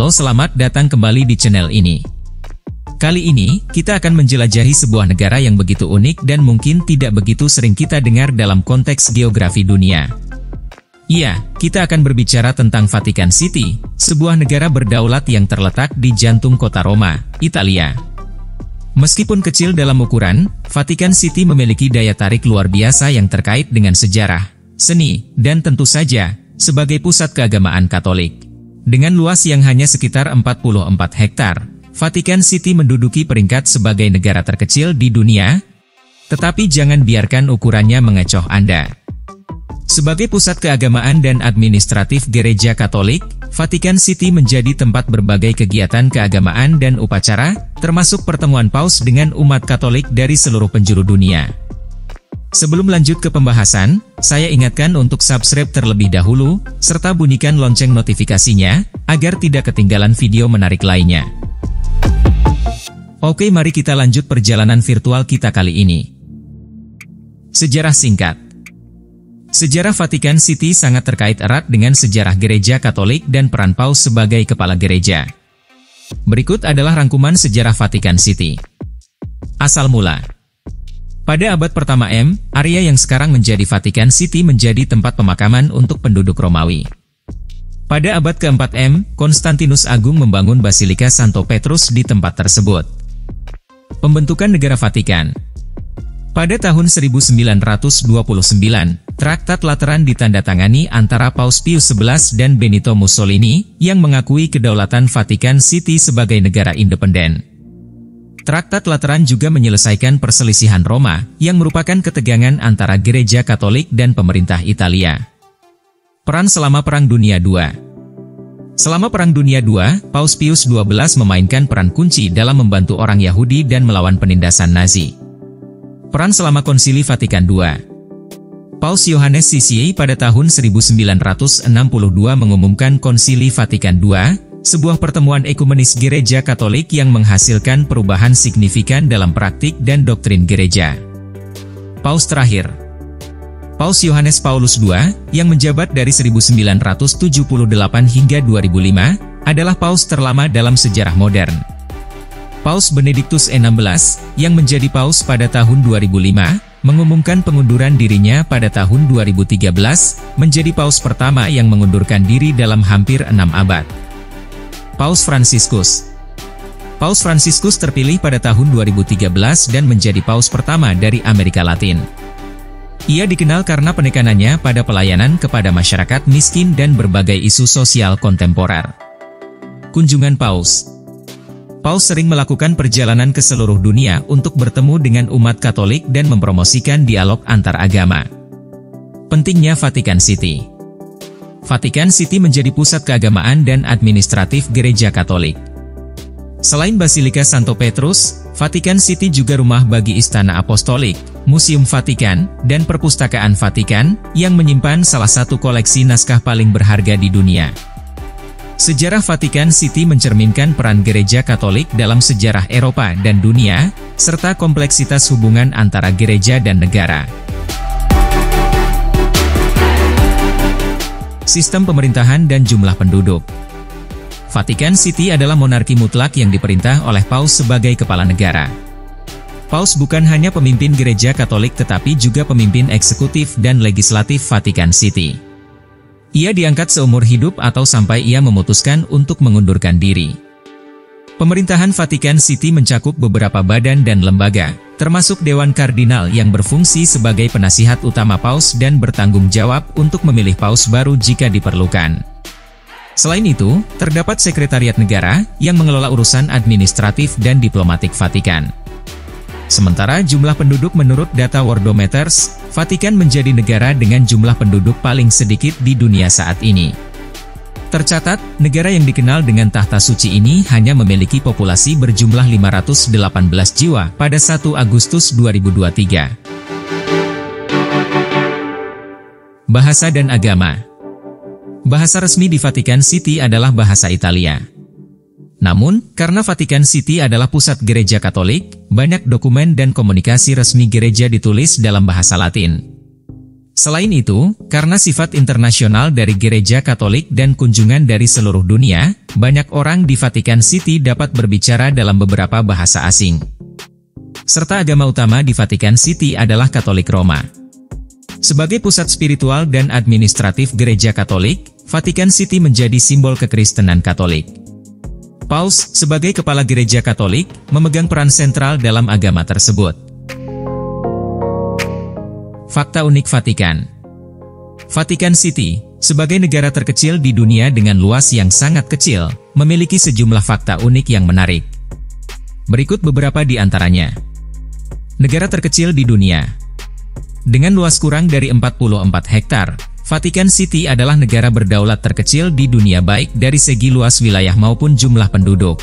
Halo, selamat datang kembali di channel ini. Kali ini, kita akan menjelajahi sebuah negara yang begitu unik dan mungkin tidak begitu sering kita dengar dalam konteks geografi dunia. Iya, kita akan berbicara tentang Vatikan City, sebuah negara berdaulat yang terletak di jantung kota Roma, Italia. Meskipun kecil dalam ukuran, Vatikan City memiliki daya tarik luar biasa yang terkait dengan sejarah, seni, dan tentu saja, sebagai pusat keagamaan Katolik. Dengan luas yang hanya sekitar 44 hektar, Vatikan City menduduki peringkat sebagai negara terkecil di dunia, tetapi jangan biarkan ukurannya mengecoh Anda. Sebagai pusat keagamaan dan administratif Gereja Katolik, Vatikan City menjadi tempat berbagai kegiatan keagamaan dan upacara, termasuk pertemuan paus dengan umat Katolik dari seluruh penjuru dunia. Sebelum lanjut ke pembahasan, saya ingatkan untuk subscribe terlebih dahulu, serta bunyikan lonceng notifikasinya, agar tidak ketinggalan video menarik lainnya. Oke, mari kita lanjut perjalanan virtual kita kali ini. Sejarah singkat. Sejarah Vatikan City sangat terkait erat dengan sejarah Gereja Katolik dan peran Paus sebagai kepala gereja. Berikut adalah rangkuman sejarah Vatikan City. Asal mula. Pada abad pertama area yang sekarang menjadi Vatikan City menjadi tempat pemakaman untuk penduduk Romawi. Pada abad keempat Konstantinus Agung membangun Basilika Santo Petrus di tempat tersebut. Pembentukan negara Vatikan. Pada tahun 1929, Traktat Lateran ditandatangani antara Paus Pius XI dan Benito Mussolini yang mengakui kedaulatan Vatikan City sebagai negara independen. Traktat Lateran juga menyelesaikan perselisihan Roma, yang merupakan ketegangan antara Gereja Katolik dan pemerintah Italia. Peran selama Perang Dunia II. Selama Perang Dunia II, Paus Pius XII memainkan peran kunci dalam membantu orang Yahudi dan melawan penindasan Nazi. Peran selama Konsili Vatikan II. Paus Yohanes Sisiei pada tahun 1962 mengumumkan Konsili Vatikan II, sebuah pertemuan ekumenis Gereja Katolik yang menghasilkan perubahan signifikan dalam praktik dan doktrin gereja. Paus terakhir. Paus Yohanes Paulus II, yang menjabat dari 1978 hingga 2005, adalah paus terlama dalam sejarah modern. Paus Benediktus XVI, yang menjadi paus pada tahun 2005, mengumumkan pengunduran dirinya pada tahun 2013, menjadi paus pertama yang mengundurkan diri dalam hampir 6 abad. Paus Fransiskus. Paus Fransiskus terpilih pada tahun 2013 dan menjadi paus pertama dari Amerika Latin. Ia dikenal karena penekanannya pada pelayanan kepada masyarakat miskin dan berbagai isu sosial kontemporer. Kunjungan Paus. Paus sering melakukan perjalanan ke seluruh dunia untuk bertemu dengan umat Katolik dan mempromosikan dialog antar agama. Pentingnya Vatikan City. Vatikan City menjadi pusat keagamaan dan administratif Gereja Katolik. Selain Basilika Santo Petrus, Vatikan City juga rumah bagi Istana Apostolik, Museum Vatikan, dan Perpustakaan Vatikan, yang menyimpan salah satu koleksi naskah paling berharga di dunia. Sejarah Vatikan City mencerminkan peran Gereja Katolik dalam sejarah Eropa dan dunia, serta kompleksitas hubungan antara gereja dan negara. Sistem pemerintahan dan jumlah penduduk. Vatikan City adalah monarki mutlak yang diperintah oleh Paus sebagai kepala negara. Paus bukan hanya pemimpin Gereja Katolik tetapi juga pemimpin eksekutif dan legislatif Vatikan City. Ia diangkat seumur hidup atau sampai ia memutuskan untuk mengundurkan diri. Pemerintahan Vatikan City mencakup beberapa badan dan lembaga, termasuk Dewan Kardinal yang berfungsi sebagai penasihat utama Paus dan bertanggung jawab untuk memilih Paus baru jika diperlukan. Selain itu, terdapat Sekretariat Negara yang mengelola urusan administratif dan diplomatik Vatikan. Sementara jumlah penduduk menurut data Worldometers, Vatikan menjadi negara dengan jumlah penduduk paling sedikit di dunia saat ini. Tercatat, negara yang dikenal dengan tahta suci ini hanya memiliki populasi berjumlah 518 jiwa pada 1 Agustus 2023. Bahasa dan agama. Bahasa resmi di Vatikan City adalah bahasa Italia. Namun, karena Vatikan City adalah pusat Gereja Katolik, banyak dokumen dan komunikasi resmi gereja ditulis dalam bahasa Latin. Selain itu, karena sifat internasional dari Gereja Katolik dan kunjungan dari seluruh dunia, banyak orang di Vatikan City dapat berbicara dalam beberapa bahasa asing. Serta agama utama di Vatikan City adalah Katolik Roma. Sebagai pusat spiritual dan administratif Gereja Katolik, Vatikan City menjadi simbol kekristenan Katolik. Paus, sebagai kepala Gereja Katolik, memegang peran sentral dalam agama tersebut. Fakta unik Vatikan. Vatikan City, sebagai negara terkecil di dunia dengan luas yang sangat kecil, memiliki sejumlah fakta unik yang menarik. Berikut beberapa di antaranya. Negara terkecil di dunia. Dengan luas kurang dari 44 hektar, Vatikan City adalah negara berdaulat terkecil di dunia baik dari segi luas wilayah maupun jumlah penduduk.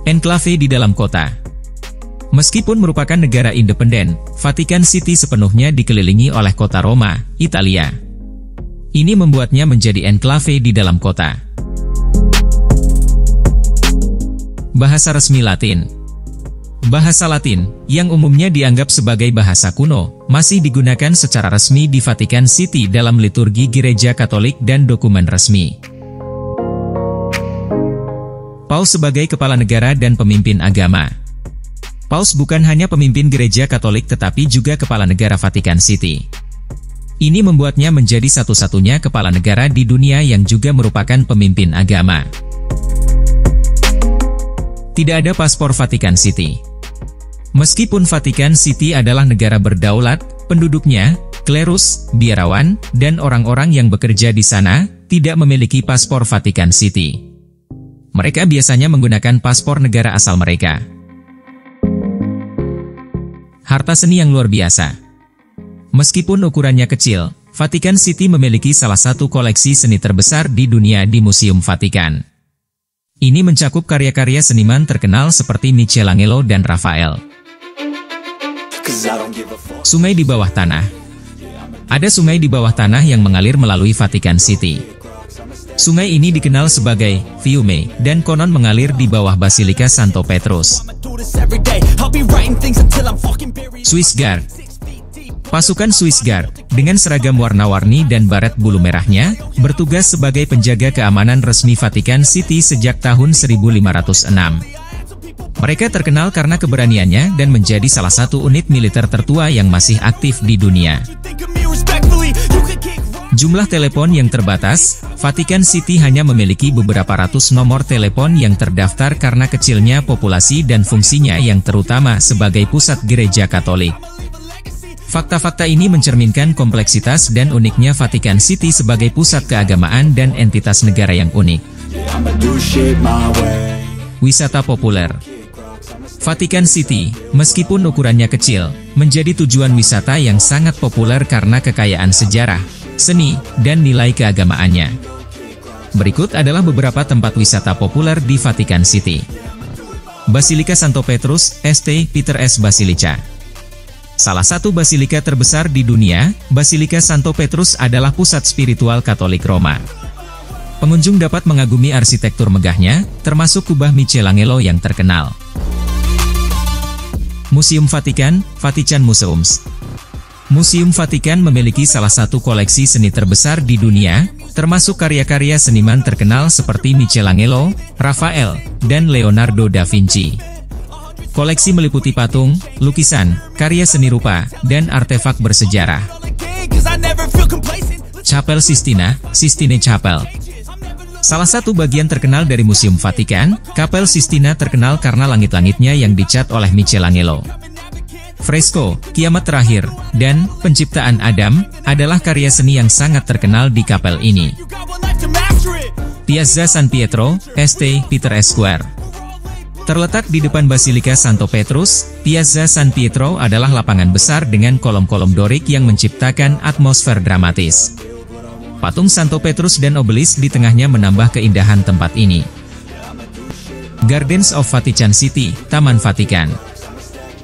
Enklave di dalam kota. Meskipun merupakan negara independen, Vatikan City sepenuhnya dikelilingi oleh kota Roma, Italia. Ini membuatnya menjadi enklave di dalam kota. Bahasa resmi Latin. Bahasa Latin, yang umumnya dianggap sebagai bahasa kuno, masih digunakan secara resmi di Vatikan City dalam liturgi Gereja Katolik dan dokumen resmi. Paus sebagai kepala negara dan pemimpin agama. Paus bukan hanya pemimpin Gereja Katolik tetapi juga kepala negara Vatikan City. Ini membuatnya menjadi satu-satunya kepala negara di dunia yang juga merupakan pemimpin agama. Tidak ada paspor Vatikan City. Meskipun Vatikan City adalah negara berdaulat, penduduknya, klerus, biarawan, dan orang-orang yang bekerja di sana, tidak memiliki paspor Vatikan City. Mereka biasanya menggunakan paspor negara asal mereka. Harta seni yang luar biasa. Meskipun ukurannya kecil, Vatikan City memiliki salah satu koleksi seni terbesar di dunia di Museum Vatikan. Ini mencakup karya-karya seniman terkenal seperti Michelangelo dan Raphael. Sungai di bawah tanah. Ada sungai di bawah tanah yang mengalir melalui Vatikan City. Sungai ini dikenal sebagai Fiume dan konon mengalir di bawah Basilika Santo Petrus. Swiss Guard. Pasukan Swiss Guard, dengan seragam warna-warni dan baret bulu merahnya, bertugas sebagai penjaga keamanan resmi Vatikan City sejak tahun 1506. Mereka terkenal karena keberaniannya dan menjadi salah satu unit militer tertua yang masih aktif di dunia. Jumlah telepon yang terbatas, Vatikan City hanya memiliki beberapa ratus nomor telepon yang terdaftar karena kecilnya populasi dan fungsinya yang terutama sebagai pusat Gereja Katolik. Fakta-fakta ini mencerminkan kompleksitas dan uniknya Vatikan City sebagai pusat keagamaan dan entitas negara yang unik. Wisata populer. Vatikan City, meskipun ukurannya kecil, menjadi tujuan wisata yang sangat populer karena kekayaan sejarah, seni, dan nilai keagamaannya. Berikut adalah beberapa tempat wisata populer di Vatikan City. Basilika Santo Petrus, St. Peter S. Basilica. Salah satu basilika terbesar di dunia, Basilika Santo Petrus adalah pusat spiritual Katolik Roma. Pengunjung dapat mengagumi arsitektur megahnya, termasuk kubah Michelangelo yang terkenal. Museum Vatikan, Vatican Museums. Museum Vatikan memiliki salah satu koleksi seni terbesar di dunia, termasuk karya-karya seniman terkenal seperti Michelangelo, Raphael, dan Leonardo da Vinci. Koleksi meliputi patung, lukisan, karya seni rupa, dan artefak bersejarah. Chapel Sistina, Sistine Chapel. Salah satu bagian terkenal dari Museum Vatikan, Kapel Sistina terkenal karena langit-langitnya yang dicat oleh Michelangelo. Fresko, Kiamat Terakhir, dan Penciptaan Adam adalah karya seni yang sangat terkenal di kapel ini. Piazza San Pietro, St. Peter Square. Terletak di depan Basilika Santo Petrus, Piazza San Pietro adalah lapangan besar dengan kolom-kolom Dorik yang menciptakan atmosfer dramatis. Patung Santo Petrus dan obelis di tengahnya menambah keindahan tempat ini. Gardens of Vatican City, Taman Vatikan.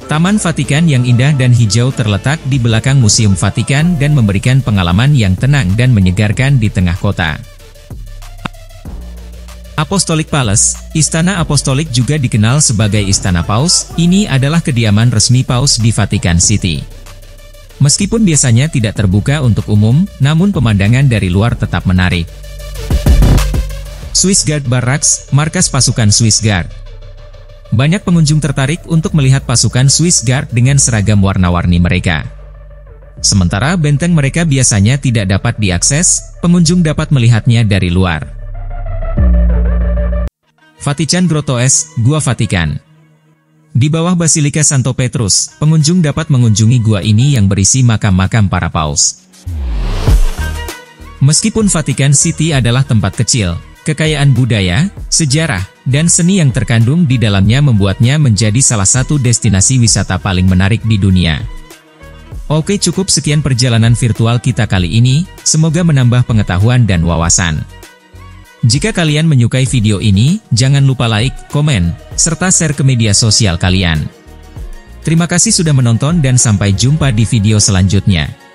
Taman Vatikan yang indah dan hijau terletak di belakang Museum Vatikan dan memberikan pengalaman yang tenang dan menyegarkan di tengah kota. Apostolic Palace, Istana Apostolik juga dikenal sebagai Istana Paus, ini adalah kediaman resmi Paus di Vatikan City. Meskipun biasanya tidak terbuka untuk umum, namun pemandangan dari luar tetap menarik. Swiss Guard Barracks, markas pasukan Swiss Guard. Banyak pengunjung tertarik untuk melihat pasukan Swiss Guard dengan seragam warna-warni mereka. Sementara benteng mereka biasanya tidak dapat diakses, pengunjung dapat melihatnya dari luar. Vatican Grottoes, Gua Vatikan. Di bawah Basilika Santo Petrus, pengunjung dapat mengunjungi gua ini yang berisi makam-makam para paus. Meskipun Vatican City adalah tempat kecil, kekayaan budaya, sejarah, dan seni yang terkandung di dalamnya membuatnya menjadi salah satu destinasi wisata paling menarik di dunia. Oke, cukup sekian perjalanan virtual kita kali ini, semoga menambah pengetahuan dan wawasan. Jika kalian menyukai video ini, jangan lupa like, komen, serta share ke media sosial kalian. Terima kasih sudah menonton dan sampai jumpa di video selanjutnya.